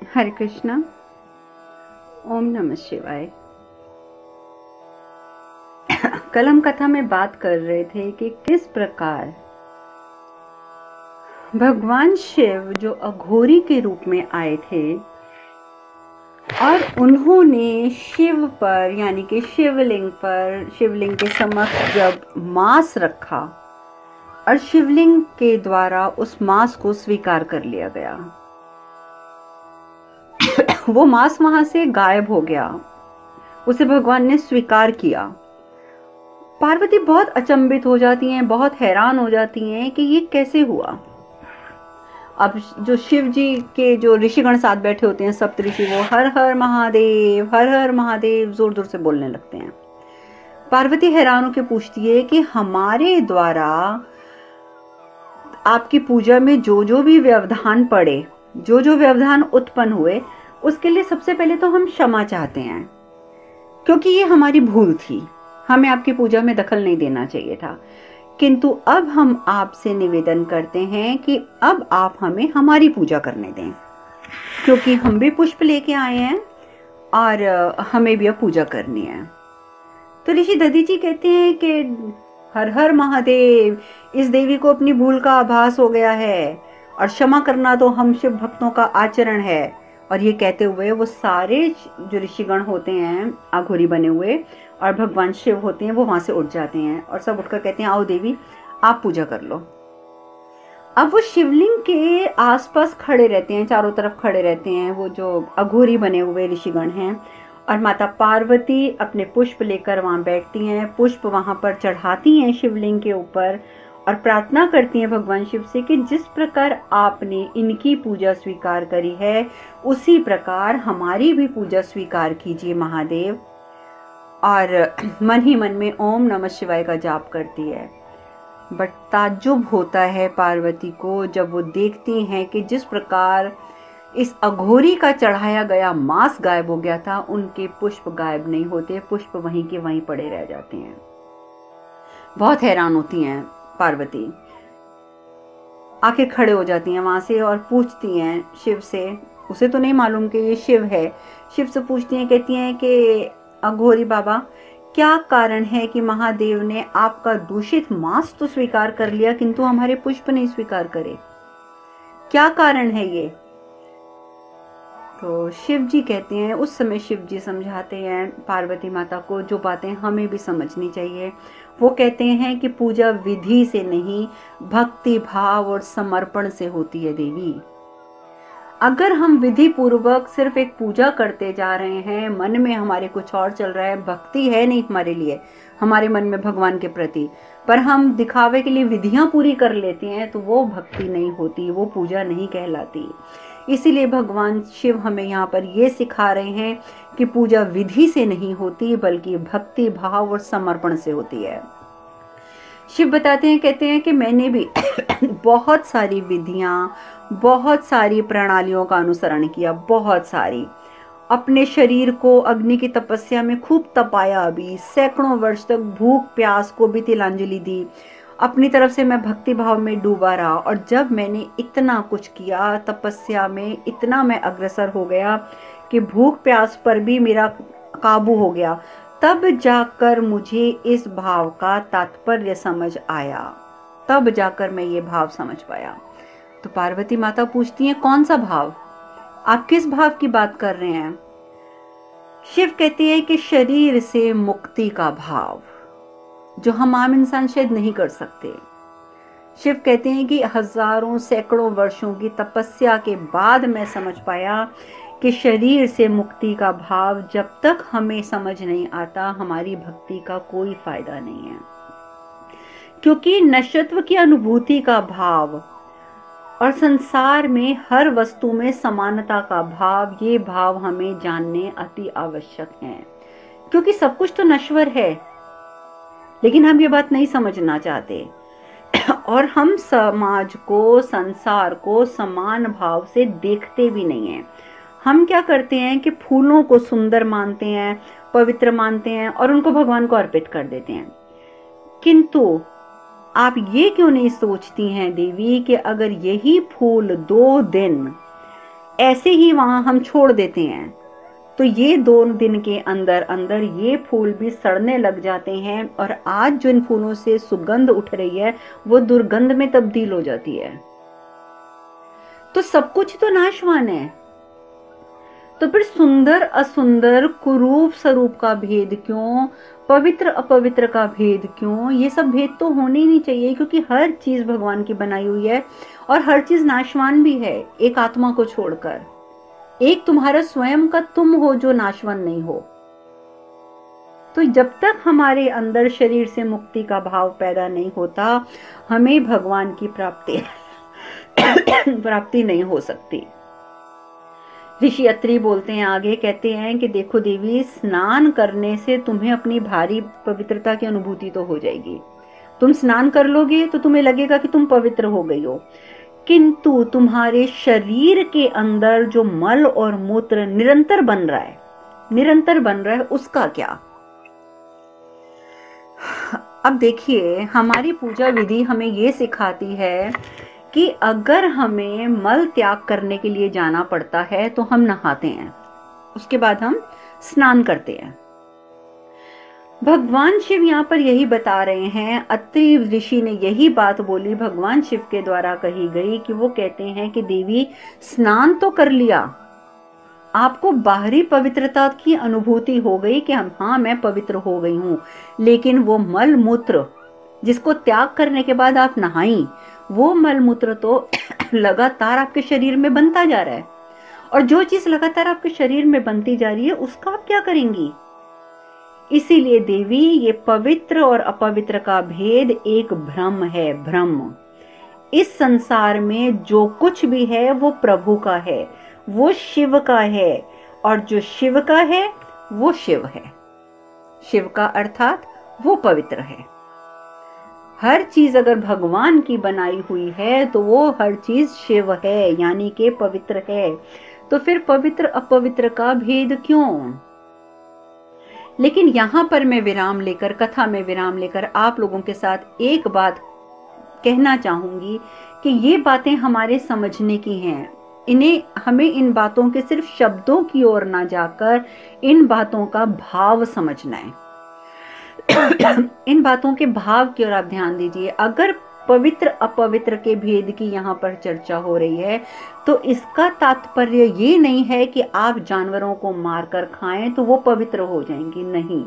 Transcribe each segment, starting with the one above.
हरे कृष्णा। ओम नमः शिवाय। कल हम कथा में बात कर रहे थे कि किस प्रकार भगवान शिव जो अघोरी के रूप में आए थे और उन्होंने शिव पर यानी कि शिवलिंग के समक्ष जब मांस रखा और शिवलिंग के द्वारा उस मांस को स्वीकार कर लिया गया, वो मांस वहां से गायब हो गया, उसे भगवान ने स्वीकार किया। पार्वती बहुत अचंभित हो जाती हैं, बहुत हैरान हो जाती हैं कि ये कैसे हुआ। अब जो शिव जी के जो ऋषिगण साथ बैठे होते हैं, सप्त ऋषि, वो हर हर महादेव जोर जोर से बोलने लगते हैं। पार्वती हैरान होकर पूछती है कि हमारे द्वारा आपकी पूजा में जो जो भी व्यवधान पड़े, जो जो व्यवधान उत्पन्न हुए, उसके लिए सबसे पहले तो हम क्षमा चाहते हैं, क्योंकि ये हमारी भूल थी, हमें आपकी पूजा में दखल नहीं देना चाहिए था। किंतु अब हम आपसे निवेदन करते हैं कि अब आप हमें हमारी पूजा करने दें, क्योंकि हम भी पुष्प लेके आए हैं और हमें भी अब पूजा करनी है। तो ऋषि दधीची कहते हैं कि हर हर महादेव, इस देवी को अपनी भूल का आभास हो गया है और क्षमा करना तो हम शिव भक्तों का आचरण है। और ये कहते हुए वो सारे जो ऋषिगण होते हैं अघोरी बने हुए और भगवान शिव होते हैं, वो वहां से उठ जाते हैं और सब उठकर कहते हैं, आओ देवी आप पूजा कर लो। अब वो शिवलिंग के आसपास खड़े रहते हैं, चारों तरफ खड़े रहते हैं वो जो अघोरी बने हुए ऋषिगण हैं, और माता पार्वती अपने पुष्प लेकर वहां बैठती हैं, पुष्प वहां पर चढ़ाती हैं शिवलिंग के ऊपर और प्रार्थना करती हैं भगवान शिव से कि जिस प्रकार आपने इनकी पूजा स्वीकार करी है, उसी प्रकार हमारी भी पूजा स्वीकार कीजिए महादेव। और मन ही मन में ओम नमः शिवाय का जाप करती है। बट ताज्जुब होता है पार्वती को जब वो देखती हैं कि जिस प्रकार इस अघोरी का चढ़ाया गया मांस गायब हो गया था, उनके पुष्प गायब नहीं होते, पुष्प वहीं के वहीं पड़े रह जाते हैं। बहुत हैरान होती हैं पार्वती, आखिर खड़े हो जाती हैं वहां से और पूछती हैं शिव से, उसे तो नहीं मालूम कि ये शिव है, शिव से पूछती हैं, कहती हैं कि अघोरी बाबा, क्या कारण है कि महादेव ने आपका दूषित मांस तो स्वीकार कर लिया किंतु हमारे पुष्प नहीं स्वीकार करे, क्या कारण है ये? तो शिव जी कहते हैं, उस समय शिव जी समझाते हैं पार्वती माता को जो बातें हमें भी समझनी चाहिए। वो कहते हैं कि पूजा विधि से नहीं, भक्ति भाव और समर्पण से होती है देवी। अगर हम विधि पूर्वक सिर्फ एक पूजा करते जा रहे हैं, मन में हमारे कुछ और चल रहा है, भक्ति है नहीं हमारे लिए, हमारे मन में भगवान के प्रति, पर हम दिखावे के लिए विधियां पूरी कर लेते हैं, तो वो भक्ति नहीं होती, वो पूजा नहीं कहलाती। इसीलिए भगवान शिव हमें यहाँ पर ये सिखा रहे हैं कि पूजा विधि से नहीं होती बल्कि भक्ति भाव और समर्पण से होती है। शिव बताते हैं, कहते हैं कि मैंने भी बहुत सारी विधियां, बहुत सारी प्रणालियों का अनुसरण किया, बहुत सारी, अपने शरीर को अग्नि की तपस्या में खूब तपाया, भी सैकड़ों वर्ष तक भूख प्यास को भी तिलांजलि दी, अपनी तरफ से मैं भक्ति भाव में डूबा रहा। और जब मैंने इतना कुछ किया, तपस्या में इतना मैं अग्रसर हो गया कि भूख प्यास पर भी मेरा काबू हो गया, तब जाकर मुझे इस भाव का तात्पर्य समझ आया, तब जाकर मैं ये भाव समझ पाया। तो पार्वती माता पूछती हैं, कौन सा भाव, आप किस भाव की बात कर रहे हैं? शिव कहती है कि शरीर से मुक्ति का भाव, जो हम आम इंसान शायद नहीं कर सकते। शिव कहते हैं कि हजारों सैकड़ों वर्षों की तपस्या के बाद मैं समझ पाया कि शरीर से मुक्ति का भाव जब तक हमें समझ नहीं आता, हमारी भक्ति का कोई फायदा नहीं है। क्योंकि नश्वत्व की अनुभूति का भाव और संसार में हर वस्तु में समानता का भाव, ये भाव हमें जानने अति आवश्यक है। क्योंकि सब कुछ तो नश्वर है, लेकिन हम ये बात नहीं समझना चाहते और हम समाज को, संसार को समान भाव से देखते भी नहीं हैं। हम क्या करते हैं कि फूलों को सुंदर मानते हैं, पवित्र मानते हैं और उनको भगवान को अर्पित कर देते हैं। किंतु आप ये क्यों नहीं सोचती हैं देवी कि अगर यही फूल 2 दिन ऐसे ही वहां हम छोड़ देते हैं, तो ये 2 दिन के अंदर अंदर ये फूल भी सड़ने लग जाते हैं, और आज जो इन फूलों से सुगंध उठ रही है वो दुर्गंध में तब्दील हो जाती है। तो सब कुछ तो नाशवान है, तो फिर सुंदर असुंदर, कुरूप स्वरूप का भेद क्यों, पवित्र अपवित्र का भेद क्यों? ये सब भेद तो होने ही नहीं चाहिए, क्योंकि हर चीज भगवान की बनाई हुई है और हर चीज नाशवान भी है, एक आत्मा को छोड़कर। एक तुम्हारा स्वयं का तुम हो जो नाशवान नहीं हो। तो जब तक हमारे अंदर शरीर से मुक्ति का भाव पैदा नहीं होता, हमें भगवान की प्राप्ति नहीं हो सकती। ऋषि अत्रि बोलते हैं, आगे कहते हैं कि देखो देवी, स्नान करने से तुम्हें अपनी भारी पवित्रता की अनुभूति तो हो जाएगी। तुम स्नान कर लोगे तो तुम्हें लगेगा कि तुम पवित्र हो गई हो, किंतु तुम्हारे शरीर के अंदर जो मल और मूत्र निरंतर बन रहा है, उसका क्या? अब देखिए, हमारी पूजा विधि हमें ये सिखाती है कि अगर हमें मल त्याग करने के लिए जाना पड़ता है तो हम नहाते हैं, उसके बाद हम स्नान करते हैं। भगवान शिव यहाँ पर यही बता रहे हैं, अत्रि ऋषि ने यही बात बोली, भगवान शिव के द्वारा कही गई, कि वो कहते हैं कि देवी, स्नान तो कर लिया, आपको बाहरी पवित्रता की अनुभूति हो गई कि हाँ मैं पवित्र हो गई हूं, लेकिन वो मल मूत्र जिसको त्याग करने के बाद आप नहाई, वो मल मूत्र तो लगातार आपके शरीर में बनता जा रहा है, और जो चीज लगातार आपके शरीर में बनती जा रही है उसका आप क्या करेंगी? इसीलिए देवी, ये पवित्र और अपवित्र का भेद एक भ्रम है, भ्रम। इस संसार में जो कुछ भी है वो प्रभु का है, वो शिव का है, और जो शिव का है वो शिव है। शिव का अर्थात वो पवित्र है। हर चीज अगर भगवान की बनाई हुई है तो वो हर चीज शिव है, यानी कि पवित्र है। तो फिर पवित्र अपवित्र का भेद क्यों? लेकिन यहां पर मैं विराम लेकर, कथा में विराम लेकर आप लोगों के साथ एक बात कहना चाहूंगी कि ये बातें हमारे समझने की हैं। हमें इन बातों के सिर्फ शब्दों की ओर ना जाकर इन बातों का भाव समझना है। इन बातों के भाव की ओर आप ध्यान दीजिए। अगर पवित्र अपवित्र के भेद की यहाँ पर चर्चा हो रही है तो इसका तात्पर्य ये नहीं है कि आप जानवरों को मारकर खाएं तो वो पवित्र हो जाएंगी, नहीं,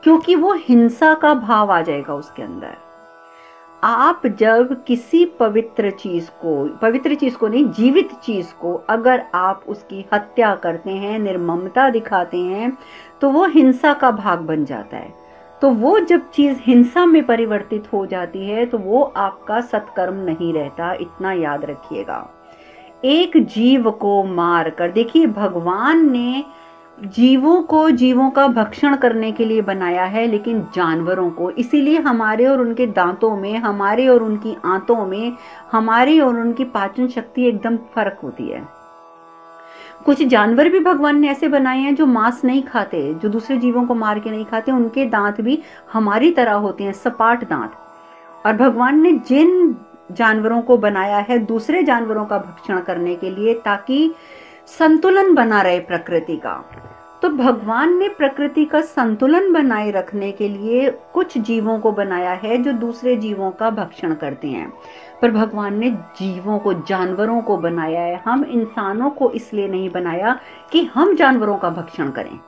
क्योंकि वो हिंसा का भाव आ जाएगा उसके अंदर। आप जब किसी पवित्र चीज को नहीं, जीवित चीज को अगर आप उसकी हत्या करते हैं, निर्ममता दिखाते हैं, तो वो हिंसा का भाग बन जाता है। तो वो जब चीज हिंसा में परिवर्तित हो जाती है तो वो आपका सत्कर्म नहीं रहता, इतना याद रखिएगा। एक जीव को मार कर, देखिए भगवान ने जीवों का भक्षण करने के लिए बनाया है, लेकिन जानवरों को, इसीलिए हमारे और उनके दांतों में, हमारे और उनकी आंतों में, हमारी और उनकी पाचन शक्ति एकदम फर्क होती है। कुछ जानवर भी भगवान ने ऐसे बनाए हैं जो मांस नहीं खाते, जो दूसरे जीवों को मार के नहीं खाते, उनके दांत भी हमारी तरह होते हैं, सपाट दांत। और भगवान ने जिन जानवरों को बनाया है दूसरे जानवरों का भक्षण करने के लिए, ताकि संतुलन बना रहे प्रकृति का, तो भगवान ने प्रकृति का संतुलन बनाए रखने के लिए कुछ जीवों को बनाया है जो दूसरे जीवों का भक्षण करते हैं। पर भगवान ने जीवों को, जानवरों को बनाया है। हम इंसानों को इसलिए नहीं बनाया कि हम जानवरों का भक्षण करें।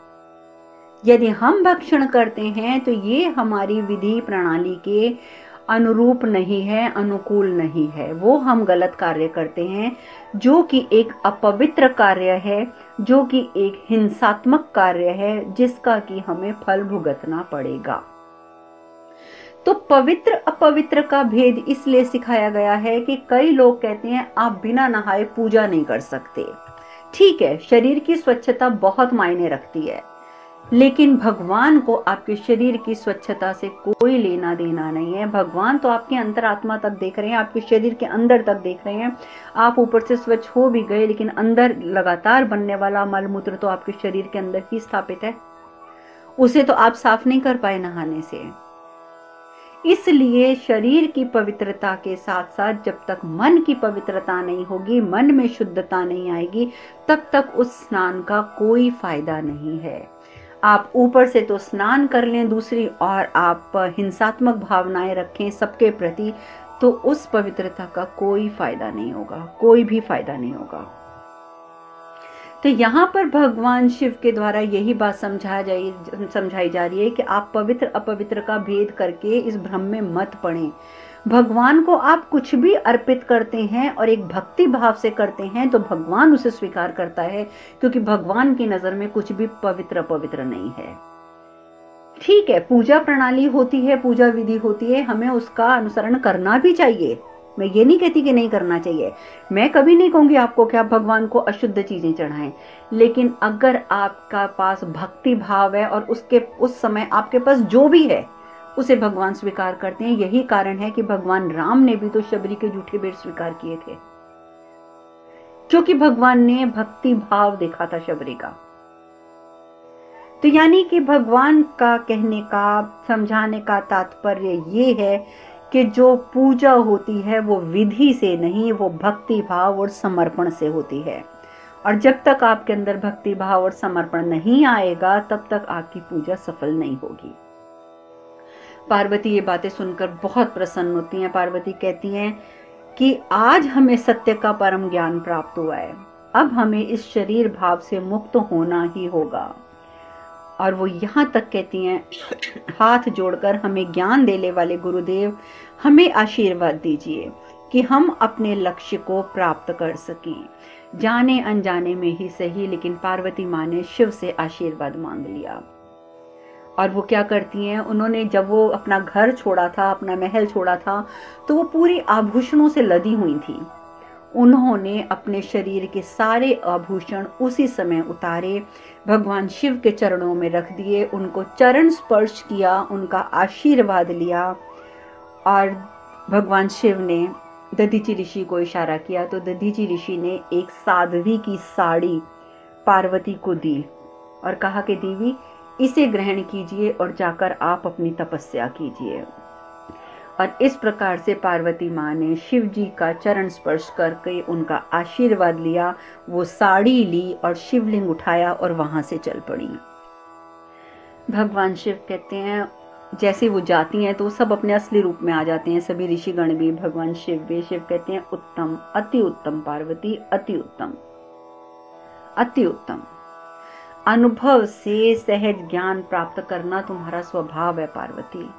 यदि हम भक्षण करते हैं तो ये हमारी विधि प्रणाली के अनुरूप नहीं है, अनुकूल नहीं है। वो हम गलत कार्य करते हैं, जो कि एक अपवित्र कार्य है, जो कि एक हिंसात्मक कार्य है, जिसका कि हमें फल भुगतना पड़ेगा। तो पवित्र अपवित्र का भेद इसलिए सिखाया गया है कि कई लोग कहते हैं आप बिना नहाए पूजा नहीं कर सकते। ठीक है, शरीर की स्वच्छता बहुत मायने रखती है, लेकिन भगवान को आपके शरीर की स्वच्छता से कोई लेना देना नहीं है। भगवान तो आपके अंतरात्मा तक देख रहे हैं, आपके शरीर के अंदर तक देख रहे हैं। आप ऊपर से स्वच्छ हो भी गए, लेकिन अंदर लगातार बनने वाला मल मूत्र तो आपके शरीर के अंदर ही स्थापित है, उसे तो आप साफ नहीं कर पाए नहाने से। इसलिए शरीर की पवित्रता के साथ साथ जब तक मन की पवित्रता नहीं होगी, मन में शुद्धता नहीं आएगी, तब तक उस स्नान का कोई फायदा नहीं है। आप ऊपर से तो स्नान कर लें दूसरी, और आप हिंसात्मक भावनाएं रखें सबके प्रति, तो उस पवित्रता का कोई फायदा नहीं होगा, कोई भी फायदा नहीं होगा। तो यहाँ पर भगवान शिव के द्वारा यही बात समझाई जा रही है कि आप पवित्र अपवित्र का भेद करके इस भ्रम में मत पड़ें। भगवान को आप कुछ भी अर्पित करते हैं और एक भक्ति भाव से करते हैं तो भगवान उसे स्वीकार करता है, क्योंकि भगवान की नजर में कुछ भी पवित्र अपवित्र नहीं है। ठीक है, पूजा प्रणाली होती है, पूजा विधि होती है, हमें उसका अनुसरण करना भी चाहिए। मैं ये नहीं कहती कि नहीं करना चाहिए, मैं कभी नहीं कहूंगी आपको कि आप भगवान को अशुद्ध चीजें चढ़ाएं, लेकिन अगर आपका पास भक्ति भाव है और उस समय आपके पास जो भी है उसे भगवान स्वीकार करते हैं। यही कारण है कि भगवान राम ने भी तो शबरी के जूठे बेर स्वीकार किए थे, क्योंकि भगवान ने भक्ति भाव देखा था शबरी का। तो यानी कि भगवान का कहने का, समझाने का तात्पर्य ये है कि जो पूजा होती है वो विधि से नहीं, वो भक्ति भाव और समर्पण से होती है। और जब तक आपके अंदर भक्ति भाव और समर्पण नहीं आएगा तब तक आपकी पूजा सफल नहीं होगी। पार्वती ये बातें सुनकर बहुत प्रसन्न होती हैं। पार्वती कहती हैं कि आज हमें सत्य का परम ज्ञान प्राप्त हुआ है, अब हमें इस शरीर भाव से मुक्त होना ही होगा। और वो यहाँ तक कहती हैं, हाथ जोड़कर हमें ज्ञान देने वाले गुरुदेव, हमें आशीर्वाद दीजिए कि हम अपने लक्ष्य को प्राप्त कर सकें, जाने अनजाने में ही सही। लेकिन पार्वती माँ ने शिव से आशीर्वाद मांग लिया। और वो क्या करती हैं, उन्होंने जब वो अपना घर छोड़ा था, अपना महल छोड़ा था, तो वो पूरी आभूषणों से लदी हुई थी। उन्होंने अपने शरीर के सारे आभूषण उसी समय उतारे, भगवान शिव के चरणों में रख दिए, उनको चरण स्पर्श किया, उनका आशीर्वाद लिया। और भगवान शिव ने दधीचि ऋषि को इशारा किया, तो दधीचि ऋषि ने एक साध्वी की साड़ी पार्वती को दी और कहा कि देवी इसे ग्रहण कीजिए और जाकर आप अपनी तपस्या कीजिए। और इस प्रकार से पार्वती माँ ने शिव जी का चरण स्पर्श करके उनका आशीर्वाद लिया, वो साड़ी ली और शिवलिंग उठाया और वहां से चल पड़ी। भगवान शिव कहते हैं जैसे वो जाती हैं तो सब अपने असली रूप में आ जाते हैं, सभी ऋषिगण भी, भगवान शिव भी। शिव कहते हैं उत्तम, अति उत्तम पार्वती, अति उत्तम, अति उत्तम। अनुभव से सहज ज्ञान प्राप्त करना तुम्हारा स्वभाव है पार्वती।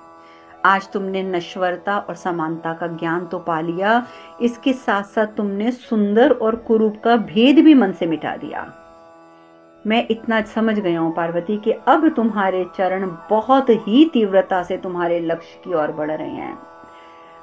आज तुमने नश्वरता और समानता का ज्ञान तो पा लिया, इसके साथ साथ तुमने सुंदर और कुरूप का भेद भी मन से मिटा दिया। मैं इतना समझ गया हूं पार्वती कि अब तुम्हारे चरण बहुत ही तीव्रता से तुम्हारे लक्ष्य की ओर बढ़ रहे हैं।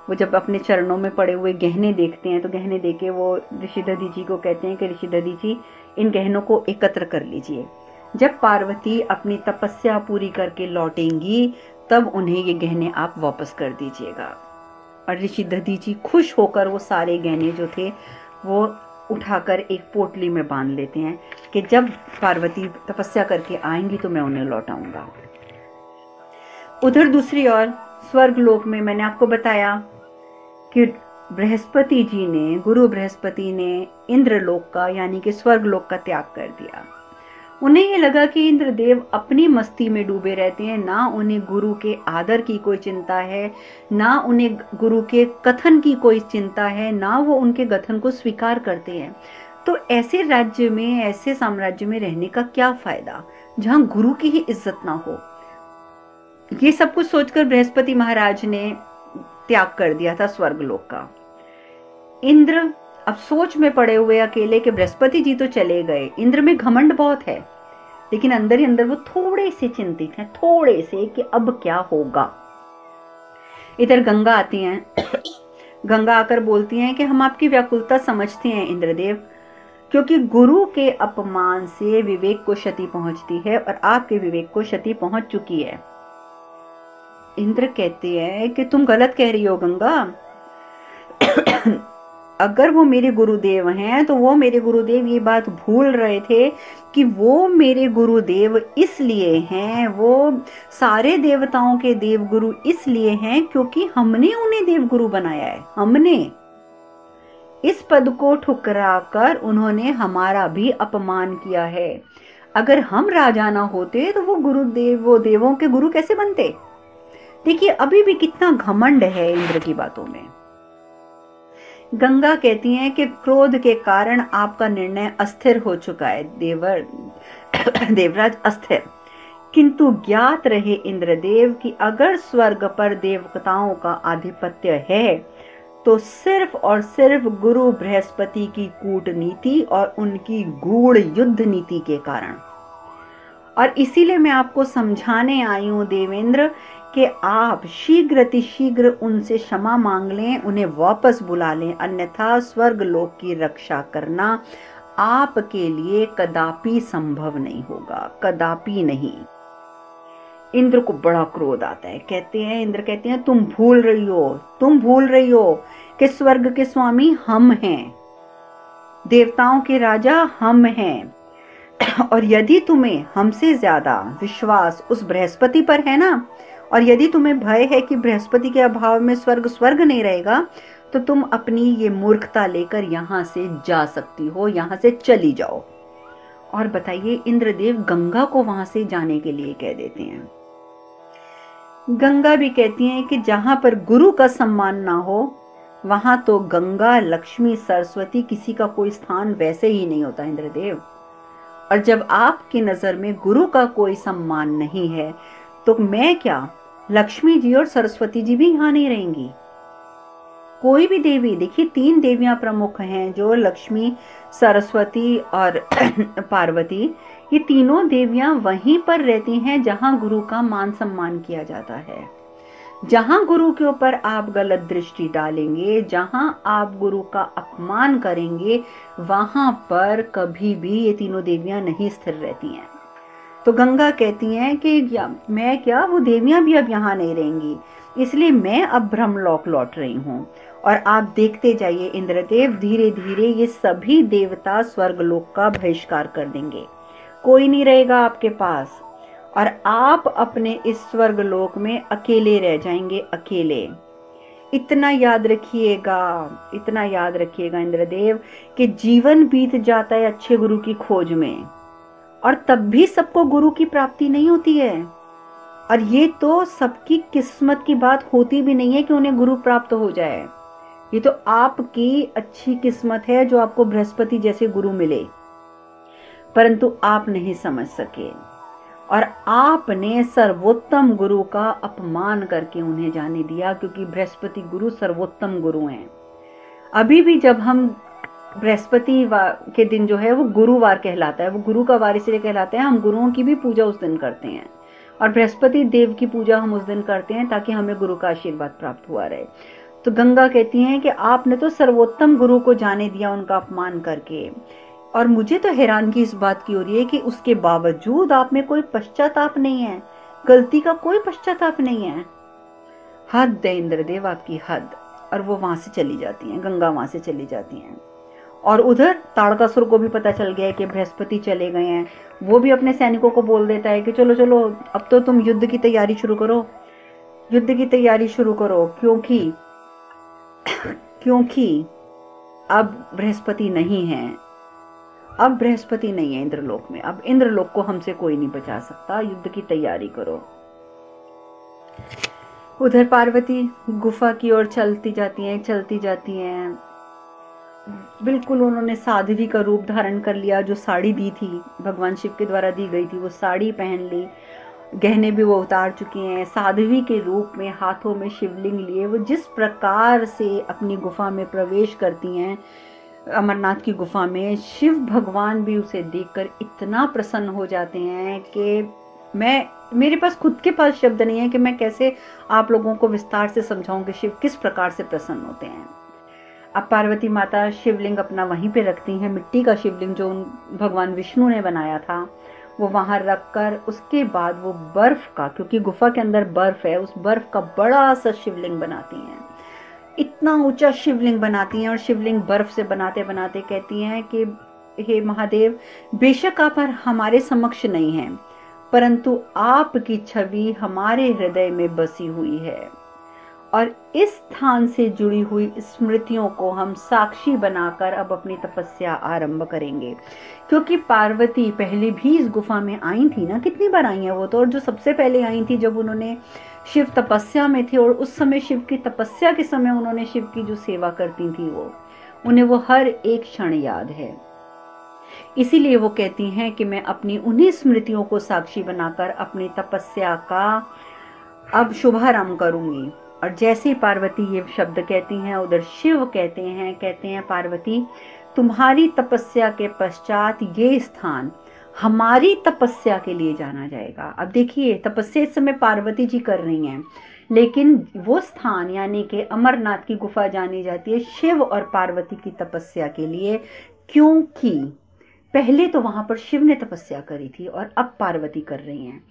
वो जब अपने चरणों में पड़े हुए गहने देखते हैं तो गहने देके वो ऋषि दधीचि को कहते हैं कि ऋषि दधीचि इन गहनों को एकत्र कर लीजिए। जब पार्वती अपनी तपस्या पूरी करके लौटेंगी तब उन्हें ये गहने आप वापस कर दीजिएगा। और ऋषि दधीचि खुश होकर वो सारे गहने जो थे वो उठाकर एक पोटली में बांध लेते हैं कि जब पार्वती तपस्या करके आएंगी तो मैं उन्हें लौटाऊंगा। उधर दूसरी ओर स्वर्ग लोक में मैंने आपको बताया कि बृहस्पति जी ने, गुरु बृहस्पति ने इंद्रलोक का यानी कि स्वर्ग लोक का त्याग कर दिया। उन्हें ये लगा कि इंद्रदेव अपनी मस्ती में डूबे रहते हैं, ना उन्हें गुरु के आदर की कोई चिंता है, ना उन्हें गुरु के कथन की कोई चिंता है, ना वो उनके कथन को स्वीकार करते हैं। तो ऐसे राज्य में, ऐसे साम्राज्य में रहने का क्या फायदा जहां गुरु की ही इज्जत ना हो। ये सब कुछ सोचकर बृहस्पति महाराज ने त्याग कर दिया था स्वर्गलोक का। इंद्र अब सोच में पड़े हुए अकेले कि बृहस्पति जी तो चले गए, इंद्र में घमंड बहुत है, लेकिन अंदर ही अंदर वो थोड़े से चिंतित हैं, थोड़े से कि अब क्या होगा। इधर गंगा आती हैं। गंगा आकर बोलती हैं कि हम आपकी व्याकुलता समझते हैं इंद्रदेव, क्योंकि गुरु के अपमान से विवेक को क्षति पहुंचती है और आपके विवेक को क्षति पहुंच चुकी है। इंद्र कहते हैं कि तुम गलत कह रही हो गंगा। अगर वो मेरे गुरुदेव हैं तो वो मेरे गुरुदेव ये बात भूल रहे थे कि वो मेरे गुरुदेव इसलिए हैं, वो सारे देवताओं के देवगुरु इसलिए हैं क्योंकि हमने उन्हें देवगुरु बनाया है। हमने इस पद को ठुकराकर उन्होंने हमारा भी अपमान किया है। अगर हम राजा ना होते तो वो गुरुदेव, वो देवों के गुरु कैसे बनते? देखिए अभी भी कितना घमंड है इंद्र की बातों में। गंगा कहती हैं कि क्रोध के कारण आपका निर्णय अस्थिर हो चुका है देवराज, अस्थिर। किंतु ज्ञात रहे इंद्रदेव कि अगर स्वर्ग पर देवताओं का आधिपत्य है तो सिर्फ और सिर्फ गुरु बृहस्पति की कूटनीति और उनकी गूढ़ युद्ध नीति के कारण। और इसीलिए मैं आपको समझाने आई हूं देवेंद्र कि आप शीघ्र उनसे क्षमा मांग लें, उन्हें वापस बुला लें, अन्यथा स्वर्ग लोक की रक्षा करना आपके लिए कदापि संभव नहीं होगा, कदापि नहीं। इंद्र को बड़ा क्रोध आता है। इंद्र कहते हैं तुम भूल रही हो कि स्वर्ग के स्वामी हम हैं, देवताओं के राजा हम हैं, और यदि तुम्हें हमसे ज्यादा विश्वास उस बृहस्पति पर है ना, और यदि तुम्हें भय है कि बृहस्पति के अभाव में स्वर्ग नहीं रहेगा, तो तुम अपनी ये मूर्खता लेकर यहां से जा सकती हो, यहां से चली जाओ। और बताइए इंद्रदेव गंगा को वहां से जाने के लिए कह देते हैं। गंगा भी कहती हैं कि जहां पर गुरु का सम्मान ना हो वहां तो गंगा, लक्ष्मी, सरस्वती किसी का कोई स्थान वैसे ही नहीं होता इंद्रदेव। और जब आपकी नजर में गुरु का कोई सम्मान नहीं है तो मैं क्या, लक्ष्मी जी और सरस्वती जी भी यहाँ नहीं रहेंगी। कोई भी देवी, देखिए 3 देवियां प्रमुख हैं जो लक्ष्मी, सरस्वती और पार्वती, ये तीनों देवियां वहीं पर रहती हैं जहां गुरु का मान सम्मान किया जाता है। जहां गुरु के ऊपर आप गलत दृष्टि डालेंगे, जहां आप गुरु का अपमान करेंगे, वहां पर कभी भी ये तीनों देवियां नहीं स्थिर रहती हैं। तो गंगा कहती हैं कि वो देवियां भी अब यहाँ नहीं रहेंगी, इसलिए मैं अब ब्रह्मलोक लौट रही हूँ। और आप देखते जाइए इंद्रदेव, धीरे धीरे ये सभी देवता स्वर्गलोक का बहिष्कार कर देंगे, कोई नहीं रहेगा आपके पास, और आप अपने इस स्वर्गलोक में अकेले रह जाएंगे, अकेले। इतना याद रखिएगा इंद्रदेव कि जीवन बीत जाता है अच्छे गुरु की खोज में, और तब भी सबको गुरु की प्राप्ति नहीं होती है। और ये तो सबकी किस्मत की बात होती भी नहीं है कि उन्हें गुरु प्राप्त हो जाए। ये तो आपकी अच्छी किस्मत है जो आपको बृहस्पति जैसे गुरु मिले, परंतु आप नहीं समझ सके और आपने सर्वोत्तम गुरु का अपमान करके उन्हें जाने दिया, क्योंकि बृहस्पति गुरु सर्वोत्तम गुरु हैं। अभी भी जब हम बृहस्पति के दिन जो है वो गुरुवार कहलाता है, वो गुरु का वार इसलिए कहलाता है, हम गुरुओं की भी पूजा उस दिन करते हैं और बृहस्पति देव की पूजा हम उस दिन करते हैं ताकि हमें गुरु का आशीर्वाद प्राप्त हुआ रहे। तो गंगा कहती हैं कि आपने तो सर्वोत्तम गुरु को जाने दिया उनका अपमान करके, और मुझे तो हैरानगी इस बात की हो रही है कि उसके बावजूद आप में कोई पश्चाताप नहीं है, गलती का कोई पश्चाताप नहीं है। हद है इंद्रदेव आपकी, हद। और वो वहां से चली जाती हैं, गंगा वहां से चली जाती हैं। और उधर ताड़कासुर को भी पता चल गया है कि बृहस्पति चले गए हैं। वो भी अपने सैनिकों को बोल देता है कि चलो चलो अब तो तुम युद्ध की तैयारी शुरू करो, क्योंकि अब बृहस्पति नहीं है, इंद्रलोक में। अब इंद्रलोक को हमसे कोई नहीं बचा सकता, युद्ध की तैयारी करो। उधर पार्वती गुफा की ओर चलती जाती हैं। बिल्कुल उन्होंने साध्वी का रूप धारण कर लिया, जो साड़ी दी थी भगवान शिव के द्वारा दी गई थी वो साड़ी पहन ली, गहने भी वो उतार चुकी हैं। साध्वी के रूप में हाथों में शिवलिंग लिए वो जिस प्रकार से अपनी गुफा में प्रवेश करती हैं, अमरनाथ की गुफा में, शिव भगवान भी उसे देखकर इतना प्रसन्न हो जाते हैं कि मेरे पास खुद के पास शब्द नहीं है कि मैं कैसे आप लोगों को विस्तार से समझाऊं कि शिव किस प्रकार से प्रसन्न होते हैं। अब पार्वती माता शिवलिंग अपना वहीं पे रखती हैं, मिट्टी का शिवलिंग जो भगवान विष्णु ने बनाया था वो वहां रखकर उसके बाद वो बर्फ का, क्योंकि गुफा के अंदर बर्फ है, उस बर्फ का बड़ा सा शिवलिंग बनाती हैं। इतना ऊंचा शिवलिंग बनाती हैं और शिवलिंग बर्फ से बनाते बनाते कहती हैं कि हे महादेव, बेशक आप हमारे समक्ष नहीं हैं, परंतु आपकी छवि हमारे हृदय में बसी हुई है और इस स्थान से जुड़ी हुई स्मृतियों को हम साक्षी बनाकर अब अपनी तपस्या आरंभ करेंगे। क्योंकि पार्वती पहले भी इस गुफा में आई थी ना, कितनी बार आई हैं वो तो, और जो सबसे पहले आई थी जब उन्होंने शिव तपस्या में थे और उस समय शिव की तपस्या के समय उन्होंने शिव की जो सेवा करती थी उन्हें वो हर एक क्षण याद है। इसीलिए वो कहती हैं कि मैं अपनी उन्हीं स्मृतियों को साक्षी बनाकर अपनी तपस्या का अब शुभारंभ करूंगी। और जैसे ही पार्वती ये शब्द कहती हैं, उधर शिव कहते हैं पार्वती, तुम्हारी तपस्या के पश्चात ये स्थान हमारी तपस्या के लिए जाना जाएगा। अब देखिए, तपस्या इस समय पार्वती जी कर रही हैं, लेकिन वो स्थान यानी कि अमरनाथ की गुफा जानी जाती है शिव और पार्वती की तपस्या के लिए, क्योंकि पहले तो वहां पर शिव ने तपस्या करी थी और अब पार्वती कर रही हैं।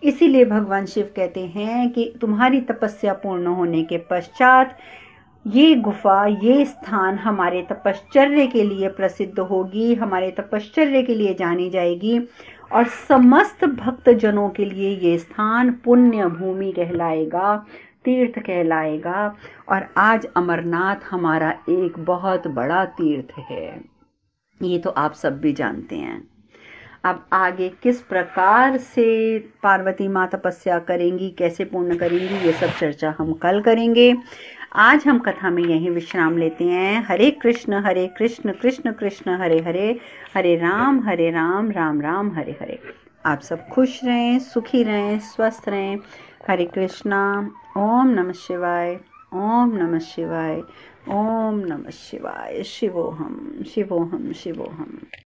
इसीलिए भगवान शिव कहते हैं कि तुम्हारी तपस्या पूर्ण होने के पश्चात ये गुफा, ये स्थान हमारे तपश्चर्य के लिए प्रसिद्ध होगी, हमारे तपश्चर्य के लिए जानी जाएगी और समस्त भक्त जनों के लिए ये स्थान पुण्य भूमि कहलाएगा, तीर्थ कहलाएगा। और आज अमरनाथ हमारा एक बहुत बड़ा तीर्थ है, ये तो आप सब भी जानते हैं। अब आगे किस प्रकार से पार्वती माँ तपस्या करेंगी, कैसे पूर्ण करेंगी, ये सब चर्चा हम कल करेंगे। आज हम कथा में यहीं विश्राम लेते हैं। हरे कृष्ण कृष्ण कृष्ण हरे हरे, हरे राम राम राम हरे हरे। आप सब खुश रहें, सुखी रहें, स्वस्थ रहें। हरे कृष्णा। ओम नमः शिवाय, ओम नमः शिवाय, ओम नमः शिवाय। शिवोहम शिवोहम शिवोहम।